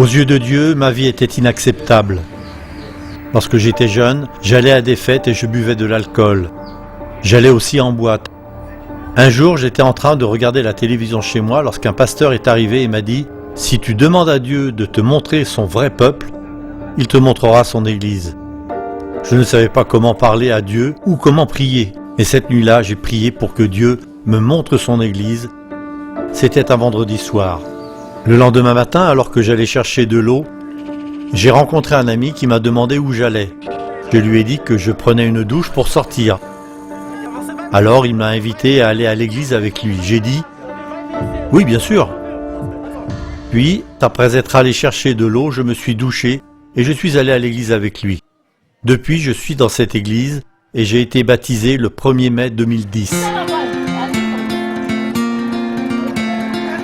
Aux yeux de Dieu, ma vie était inacceptable. Lorsque j'étais jeune, j'allais à des fêtes et je buvais de l'alcool. J'allais aussi en boîte. Un jour, j'étais en train de regarder la télévision chez moi lorsqu'un pasteur est arrivé et m'a dit « Si tu demandes à Dieu de te montrer son vrai peuple, il te montrera son Église. » Je ne savais pas comment parler à Dieu ou comment prier. Et cette nuit-là, j'ai prié pour que Dieu me montre son Église. C'était un vendredi soir. Le lendemain matin, alors que j'allais chercher de l'eau, j'ai rencontré un ami qui m'a demandé où j'allais. Je lui ai dit que je prenais une douche pour sortir. Alors il m'a invité à aller à l'église avec lui. J'ai dit « Oui, bien sûr ». Puis, après être allé chercher de l'eau, je me suis douché et je suis allé à l'église avec lui. Depuis, je suis dans cette église et j'ai été baptisé le 1er mai 2010.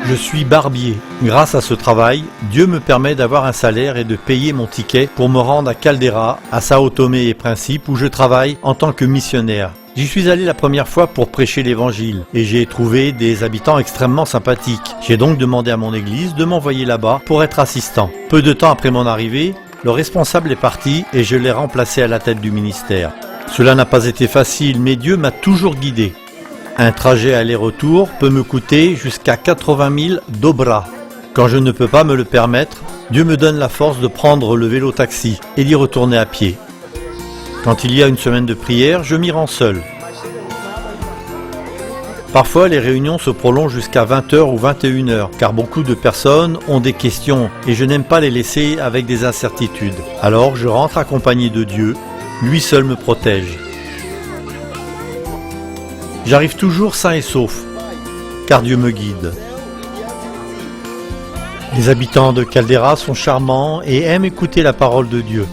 Je suis barbier. Grâce à ce travail, Dieu me permet d'avoir un salaire et de payer mon ticket pour me rendre à Caldera, à Sao Tomé et Principe, où je travaille en tant que missionnaire. J'y suis allé la première fois pour prêcher l'évangile et j'ai trouvé des habitants extrêmement sympathiques. J'ai donc demandé à mon église de m'envoyer là-bas pour être assistant. Peu de temps après mon arrivée, le responsable est parti et je l'ai remplacé à la tête du ministère. Cela n'a pas été facile, mais Dieu m'a toujours guidé. Un trajet aller-retour peut me coûter jusqu'à 80 000 dobras. Quand je ne peux pas me le permettre, Dieu me donne la force de prendre le vélo-taxi et d'y retourner à pied. Quand il y a une semaine de prière, je m'y rends seul. Parfois, les réunions se prolongent jusqu'à 20h ou 21h, car beaucoup de personnes ont des questions et je n'aime pas les laisser avec des incertitudes. Alors, je rentre accompagné de Dieu, lui seul me protège. J'arrive toujours sain et sauf, car Dieu me guide. Les habitants de Caldera sont charmants et aiment écouter la parole de Dieu.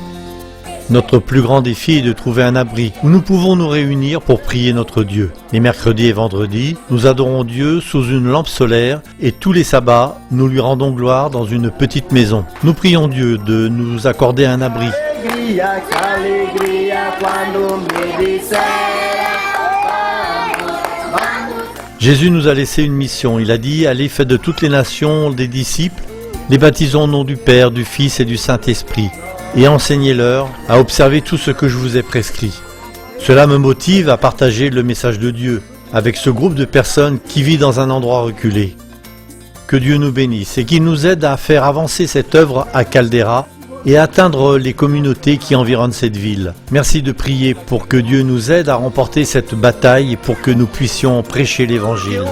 Notre plus grand défi est de trouver un abri où nous pouvons nous réunir pour prier notre Dieu. Les mercredis et vendredis, nous adorons Dieu sous une lampe solaire et tous les sabbats, nous lui rendons gloire dans une petite maison. Nous prions Dieu de nous accorder un abri. Jésus nous a laissé une mission. Il a dit « Allez, faites de toutes les nations des disciples, les baptisons au nom du Père, du Fils et du Saint-Esprit, et enseignez-leur à observer tout ce que je vous ai prescrit. » Cela me motive à partager le message de Dieu avec ce groupe de personnes qui vit dans un endroit reculé. Que Dieu nous bénisse et qu'il nous aide à faire avancer cette œuvre à Caldera et à atteindre les communautés qui environnent cette ville. Merci de prier pour que Dieu nous aide à remporter cette bataille et pour que nous puissions prêcher l'Évangile.